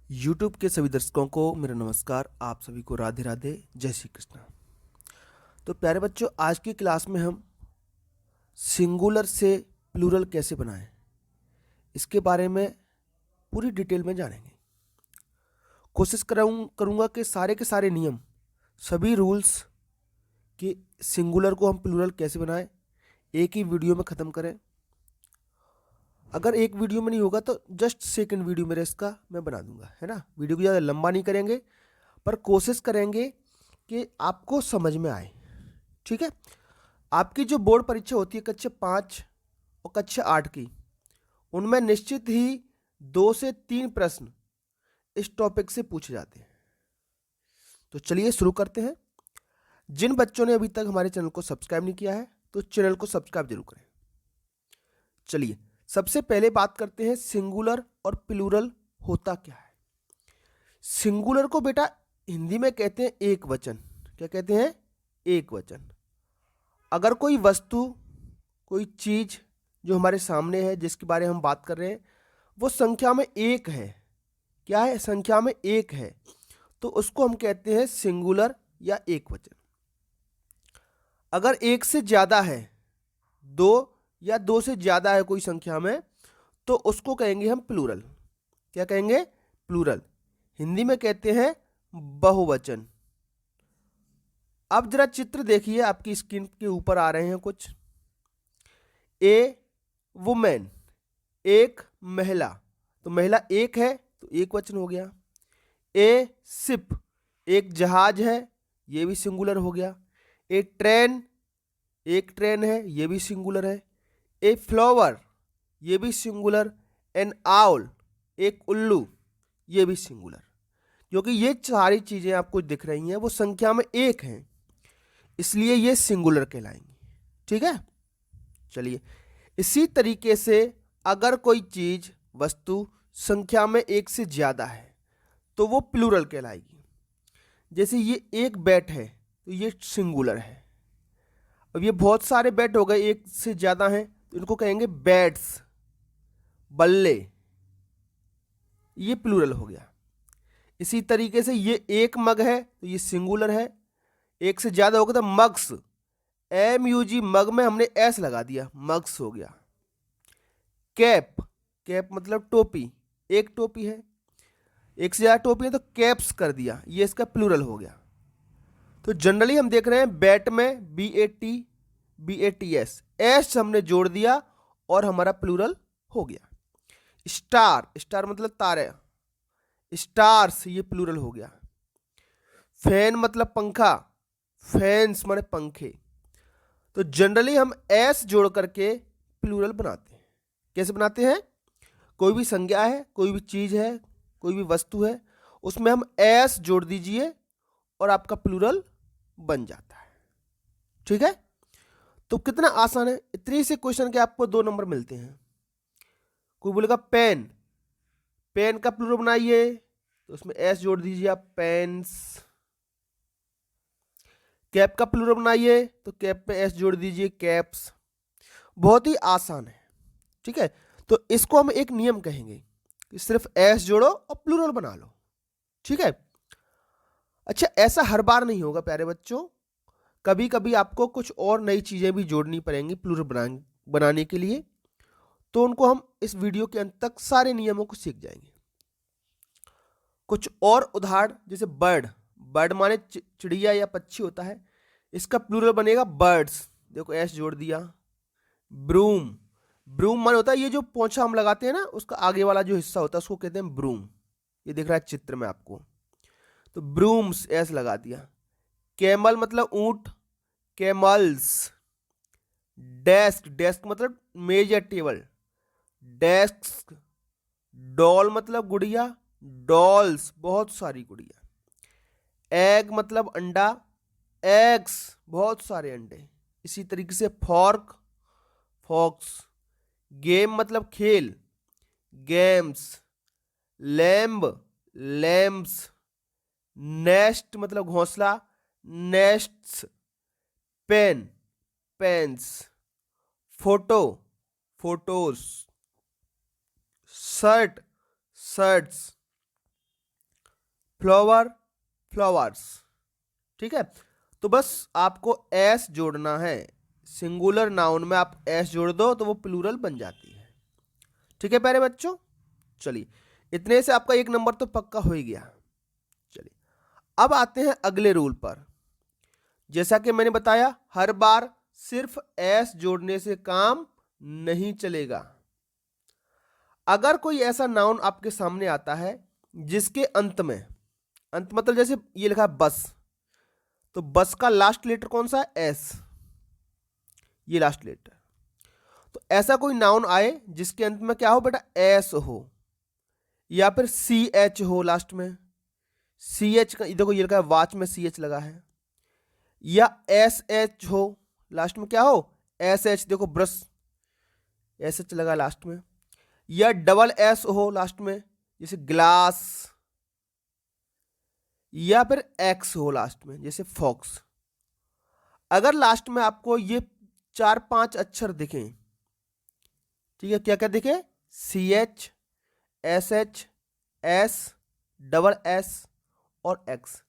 YouTube के सभी दर्शकों को मेरा नमस्कार। आप सभी को राधे राधे, जय श्री कृष्ण। तो प्यारे बच्चों, आज की क्लास में हम सिंगुलर से प्लूरल कैसे बनाएं, इसके बारे में पूरी डिटेल में जानेंगे। कोशिश करूंगा कि सारे के सारे नियम, सभी रूल्स कि सिंगुलर को हम प्लूरल कैसे बनाएं, एक ही वीडियो में ख़त्म करें। अगर एक वीडियो में नहीं होगा तो जस्ट सेकंड वीडियो मेरे इसका मैं बना दूंगा, है ना। वीडियो को ज़्यादा लंबा नहीं करेंगे, पर कोशिश करेंगे कि आपको समझ में आए, ठीक है। आपकी जो बोर्ड परीक्षा होती है कक्षा 5 और कक्षा 8 की, उनमें निश्चित ही 2 से 3 प्रश्न इस टॉपिक से पूछे जाते हैं। तो चलिए शुरू करते हैं। जिन बच्चों ने अभी तक हमारे चैनल को सब्सक्राइब नहीं किया है तो चैनल को सब्सक्राइब जरूर करें। चलिए सबसे पहले बात करते हैं सिंगुलर और प्लूरल होता क्या है। सिंगुलर को बेटा हिंदी में कहते हैं एक वचन। क्या कहते हैं? एक वचन। अगर कोई वस्तु, कोई चीज जो हमारे सामने है, जिसके बारे में हम बात कर रहे हैं, वो संख्या में एक है, क्या है? संख्या में एक है, तो उसको हम कहते हैं सिंगुलर या एक वचन। अगर एक से ज्यादा है, दो या दो से ज्यादा है कोई संख्या में, तो उसको कहेंगे हम प्लूरल। क्या कहेंगे? प्लूरल। हिंदी में कहते हैं बहुवचन। अब जरा चित्र देखिए, आपकी स्क्रीन के ऊपर आ रहे हैं कुछ। ए वुमेन, एक महिला, तो महिला एक है तो एक वचन हो गया। ए शिप, एक जहाज है, ये भी सिंगुलर हो गया। ए ट्रेन, एक ट्रेन है, ये भी सिंगुलर है। ए फ्लावर, ये भी सिंगुलर। एन आउल, एक उल्लू, ये भी सिंगुलर। क्योंकि ये सारी चीजें आपको दिख रही हैं वो संख्या में एक हैं, इसलिए ये सिंगुलर कहलाएंगी, ठीक है। चलिए इसी तरीके से अगर कोई चीज, वस्तु संख्या में एक से ज्यादा है तो वो प्लूरल कहलाएगी। जैसे ये एक बैट है तो ये सिंगुलर है। अब ये बहुत सारे बैट हो गए, एक से ज्यादा हैं, तो इनको कहेंगे बैट्स। बल्ले, ये प्लूरल हो गया। इसी तरीके से ये एक मग है तो ये सिंगुलर है। एक से ज्यादा हो गया तो मग्स, MUG, मग में हमने एस लगा दिया, मग्स हो गया। कैप, कैप मतलब टोपी, एक टोपी है। एक से ज्यादा टोपी है तो कैप्स कर दिया, ये इसका प्लूरल हो गया। तो जनरली हम देख रहे हैं बैट में BATS, एस हमने जोड़ दिया और हमारा प्लूरल हो गया। स्टार, स्टार मतलब तारे, स्टार्स, ये प्लूरल हो गया। फैन मतलब पंखा, फैंस माने पंखे। तो जनरली हम एस जोड़ करके प्लूरल बनाते हैं। कैसे बनाते हैं? कोई भी संज्ञा है, कोई भी चीज है, कोई भी वस्तु है, उसमें हम एस जोड़ दीजिए और आपका प्लूरल बन जाता है, ठीक है। तो कितना आसान है। इतने से क्वेश्चन के आपको 2 नंबर मिलते हैं। कोई बोलेगा पेन, पेन का प्लूरल बनाइए, तो उसमें एस जोड़ दीजिए आप, पेन्स। कैप का प्लूरल बनाइए तो कैप में एस जोड़ दीजिए, कैप्स। बहुत ही आसान है, ठीक है। तो इसको हम एक नियम कहेंगे कि सिर्फ एस जोड़ो और प्लूरल बना लो, ठीक है। अच्छा, ऐसा हर बार नहीं होगा प्यारे बच्चों, कभी कभी आपको कुछ और नई चीजें भी जोड़नी पड़ेंगी प्लूरल बनाने के लिए, तो उनको हम इस वीडियो के अंत तक सारे नियमों को सीख जाएंगे। कुछ और उदाहरण, जैसे बर्ड, बर्ड माने चिड़िया या पक्षी होता है, इसका प्लूरल बनेगा बर्ड्स, देखो एस जोड़ दिया। ब्रूम, ब्रूम माने होता है ये जो पोंछा हम लगाते हैं ना, उसका आगे वाला जो हिस्सा होता है उसको कहते हैं ब्रूम। ये दिख रहा है चित्र में आपको, तो ब्रूम्स एस लगा दिया। कैमल मतलब ऊंट, कैमल्स। डेस्क, डेस्क मतलब मेज या टेबल, डेस्क। डॉल मतलब गुड़िया, डॉल्स, बहुत सारी गुड़िया। एग मतलब अंडा, एग्स, बहुत सारे अंडे। इसी तरीके से फॉर्क, फॉक्स। गेम मतलब खेल, गेम्स। Lamb, Lamb's. नेस्ट मतलब घोंसला, nests. Pen, pens. Photo, photos. Shirt, shirts. Flower, flowers. ठीक है, तो बस आपको एस जोड़ना है, सिंगुलर नाउन में आप एस जोड़ दो तो वो प्लूरल बन जाती है। ठीक है प्यारे बच्चों, चलिए इतने से आपका एक नंबर तो पक्का हो ही गया। चलिए अब आते हैं अगले रूल पर। जैसा कि मैंने बताया, हर बार सिर्फ एस जोड़ने से काम नहीं चलेगा। अगर कोई ऐसा नाउन आपके सामने आता है जिसके अंत में, अंत मतलब जैसे ये लिखा है बस, तो बस का लास्ट लेटर कौन सा है? एस, ये लास्ट लेटर। तो ऐसा कोई नाउन आए जिसके अंत में क्या हो बेटा? एस हो, या फिर सी एच हो लास्ट में। सी एच का देखो ये लिखा है वॉच में सी एच लगा है, या एस एच हो लास्ट में, क्या हो? एस एच, देखो ब्रश एस एच लगा लास्ट में, या डबल एस हो लास्ट में जैसे ग्लास, या फिर एक्स हो लास्ट में जैसे फॉक्स। अगर लास्ट में आपको ये 4-5 अक्षर दिखें, ठीक है, क्या क्या दिखे? C H, S H, S, double S और एक्स,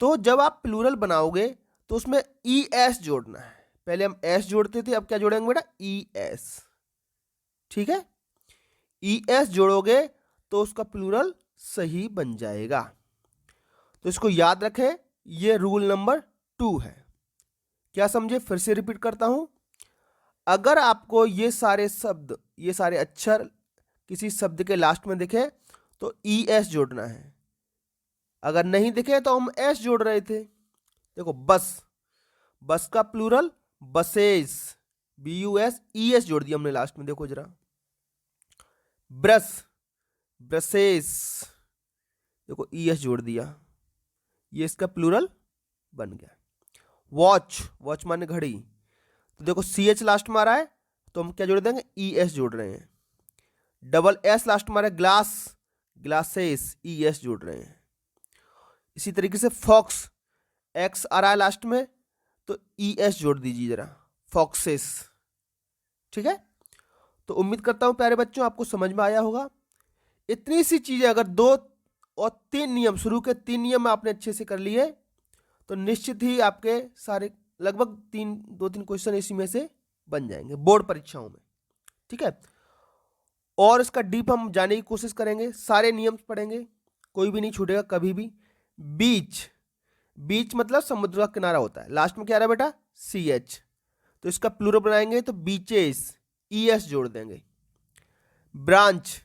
तो जब आप प्लूरल बनाओगे तो उसमें ई एस जोड़ना है। पहले हम एस जोड़ते थे, अब क्या जोड़ेंगे बेटा? E S. ठीक है, ई एस जोड़ोगे तो उसका प्लूरल सही बन जाएगा। तो इसको याद रखें, ये रूल नंबर 2 है। क्या समझे? फिर से रिपीट करता हूं। अगर आपको ये सारे शब्द, ये सारे अक्षर किसी शब्द के लास्ट में दिखे तो ई एस जोड़ना है। अगर नहीं दिखे तो हम एस जोड़ रहे थे। देखो बस, बस का plural buses, B U S, E S जोड़ दिया हमने लास्ट में। देखो जरा, ब्रश, ब्रशेस, देखो ई एस जोड़ दिया, ये इसका प्लूरल बन गया। वॉच, वॉच माने घड़ी, तो देखो सी एच लास्ट में आ रहा है तो हम क्या जोड़ देंगे? ई एस जोड़ रहे हैं। डबल एस लास्ट में आ रहा है, ग्लास, ग्लासेस, ई एस जोड़ रहे हैं। इसी तरीके से फॉक्स, एक्स आ रहा है लास्ट में तो ई एस जोड़ दीजिए जरा, फॉक्सेस। ठीक है, तो उम्मीद करता हूं प्यारे बच्चों आपको समझ में आया होगा। इतनी सी चीजें, अगर 2 और 3 नियम, शुरू के 3 नियम आपने अच्छे से कर लिए तो निश्चित ही आपके सारे लगभग 2-3 क्वेश्चन इसी में से बन जाएंगे बोर्ड परीक्षाओं में। ठीक है, और इसका डीप हम जाने की कोशिश करेंगे, सारे नियम पढ़ेंगे, कोई भी नहीं छूटेगा कभी भी। बीच, बीच मतलब समुद्र का किनारा होता है, लास्ट में क्या रहा बेटा? सी एच, तो इसका प्लूरल बनाएंगे तो बीचेस, ई एस जोड़ देंगे। ब्रांच,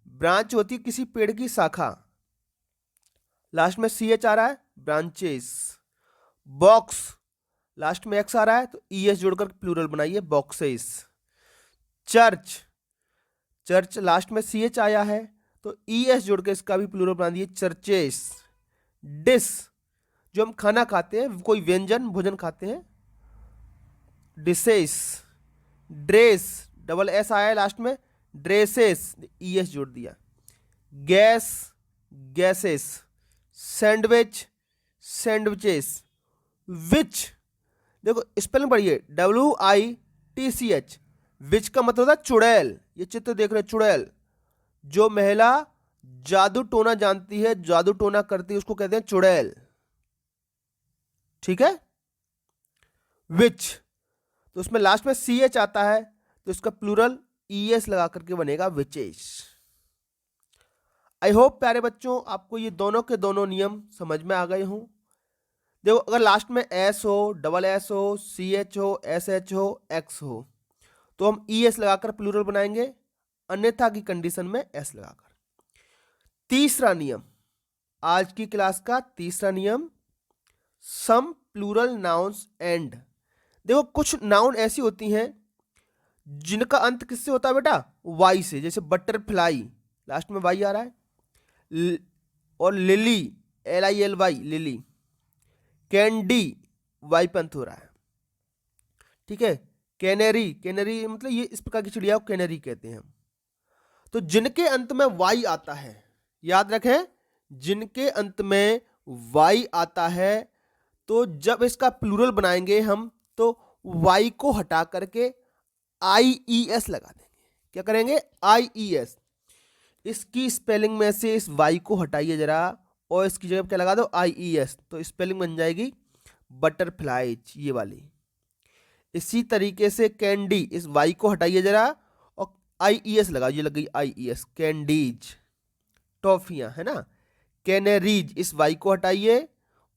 ब्रांच होती है किसी पेड़ की शाखा, लास्ट में सी एच आ रहा है, ब्रांचेस। बॉक्स, लास्ट में एक्स आ रहा है तो ई एस जोड़कर प्लूरल बनाइए, बॉक्सेस। चर्च, चर्च लास्ट में सी एच आया है तो ई एस जोड़ के इसका भी प्लूरल बना दिए, चर्चेस। डिश, जो हम खाना खाते हैं, कोई व्यंजन भोजन खाते हैं, डिशेस। ड्रेस, डबल एस आया है लास्ट में, ड्रेसेस, ई एस जोड़ दिया। Gas, gases. Sandwich, sandwiches. Which, देखो स्पेलिंग पढ़िए, WITCH। विच का मतलब होता है चुड़ैल, ये चित्र देख रहे हैं, चुड़ैल। जो महिला जादू टोना जानती है, जादू टोना करती है, उसको कहते हैं चुड़ैल। ठीक है, विच, तो उसमें लास्ट में सी एच आता है तो इसका प्लूरल ई एस लगा करके बनेगा विचेस। आई होप प्यारे बच्चों आपको ये दोनों के दोनों नियम समझ में आ गए हों। देखो अगर लास्ट में एस हो, डबल एस हो, सी एच हो, एस एच हो, एक्स हो तो हम ई एस लगाकर प्लूरल बनाएंगे, अन्यथा की कंडीशन में एस लगाकर। तीसरा नियम, आज की क्लास का तीसरा नियम, सम प्लूरल नाउन्स एंड। देखो कुछ नाउन ऐसी होती हैं जिनका अंत किससे होता है बेटा? वाई से, जैसे बटरफ्लाई, लास्ट में वाई आ रहा है, और lily, LILY, lily. Candy, Y पे अंत हो रहा है। ठीक है, कैनरी, कैनरी मतलब ये इस प्रकार की चिड़िया को कैनरी कहते हैं हम। तो जिनके अंत में वाई आता है, याद रखें, जिनके अंत में वाई आता है तो जब इसका प्लूरल बनाएंगे हम तो वाई को हटा करके IES लगा देंगे। क्या करेंगे? IES। इसकी स्पेलिंग में से इस वाई को हटाइए जरा, और इसकी जगह क्या लगा दो IES, तो स्पेलिंग बन जाएगी बटरफ्लाइज, ये वाली। इसी तरीके से कैंडी, इस वाई को हटाइए जरा और IES लगा, ये लग गई IES, कैंडीज, टॉफियां, है ना। कैनरीज, इस वाई को हटाइए और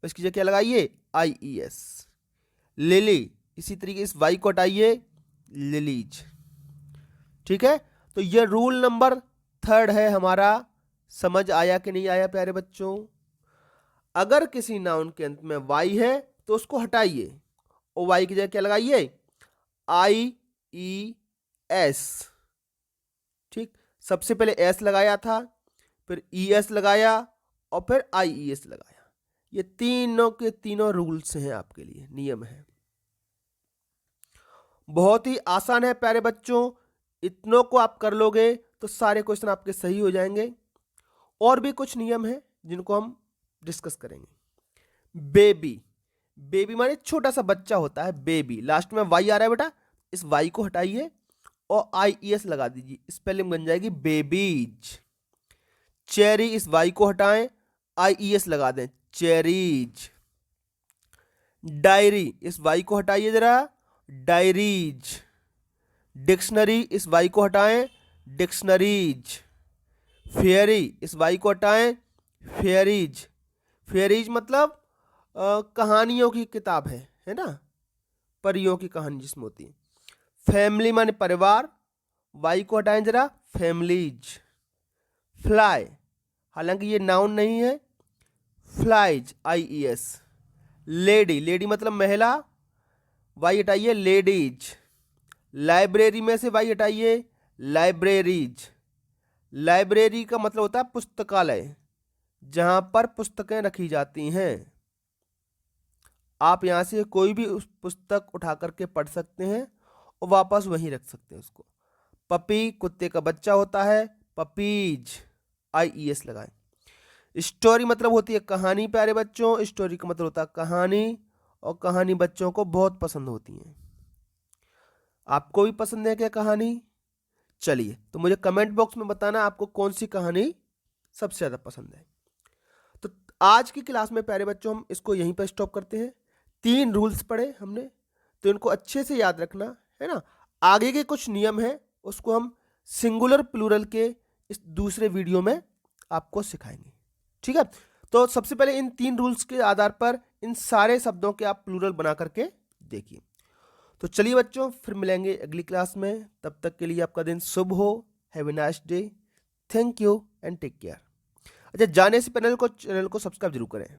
इसकी जगह क्या लगाइए IES। लिली, इसी तरीके इस वाई को हटाइए, लिलीज। ठीक है, तो ये रूल नंबर 3 है हमारा। समझ आया कि नहीं आया प्यारे बच्चों? अगर किसी नाउन के अंत में वाई है तो उसको हटाइए और वाई की जगह क्या लगाइए IES। ठीक, सबसे पहले S लगाया था, फिर ES लगाया और फिर IES लगाया। ये तीनों के तीनों रूल्स हैं आपके लिए, नियम है। बहुत ही आसान है प्यारे बच्चों, इतनों को आप कर लोगे तो सारे क्वेश्चन आपके सही हो जाएंगे। और भी कुछ नियम है जिनको हम डिस्कस करेंगे। बेबी, बेबी माने छोटा सा बच्चा होता है, बेबी, लास्ट में वाई आ रहा है बेटा, इस वाई को हटाइए और IES लगा दीजिए, स्पेलिंग बन जाएगी बेबीज। चेरी, इस वाई को हटाएं, IES लगा दें, चेरीज। डायरी, इस वाई को हटाइए जरा, डायरीज। डिक्शनरी, इस वाई को हटाएं, डिक्शनरीज। फेयरी, इस वाई को हटाएं, फेयरीज। फेयरीज मतलब कहानियों की किताब है ना, परियों की कहानी जिसमें होती है। फैमिली माने परिवार, वाई को हटाएं जरा, फैमिलीज। फ्लाई, हालांकि ये नाउन नहीं है, फ्लाइज, IES। लेडी, लेडी मतलब महिला, वाई हटाइए, लेडीज। लाइब्रेरी में से वाई हटाइए, लाइब्रेरीज। लाइब्रेरी का मतलब होता है पुस्तकालय, जहां पर पुस्तकें रखी जाती हैं। आप यहां से कोई भी उस पुस्तक उठा करके पढ़ सकते हैं और वापस वहीं रख सकते हैं उसको। पपी, कुत्ते का बच्चा होता है, पपीज, IES लगाएं। स्टोरी मतलब होती है कहानी प्यारे बच्चों, स्टोरी का मतलब होता है कहानी, और कहानी बच्चों को बहुत पसंद होती है। आपको भी पसंद है क्या कहानी? चलिए, तो मुझे कमेंट बॉक्स में बताना आपको कौन सी कहानी सबसे ज़्यादा पसंद है। तो आज की क्लास में प्यारे बच्चों हम इसको यहीं पर स्टॉप करते हैं। 3 रूल्स पढ़े हमने, तो इनको अच्छे से याद रखना है ना। आगे के कुछ नियम हैं उसको हम सिंगुलर प्लूरल के इस दूसरे वीडियो में आपको सिखाएंगे। ठीक है, तो सबसे पहले इन 3 रूल्स के आधार पर इन सारे शब्दों के आप प्लूरल बना करके देखिए। तो चलिए बच्चों, फिर मिलेंगे अगली क्लास में। तब तक के लिए आपका दिन शुभ हो। Have a nice day. Thank you and take care. अच्छा, जाने से चैनल को सब्सक्राइब जरूर करें।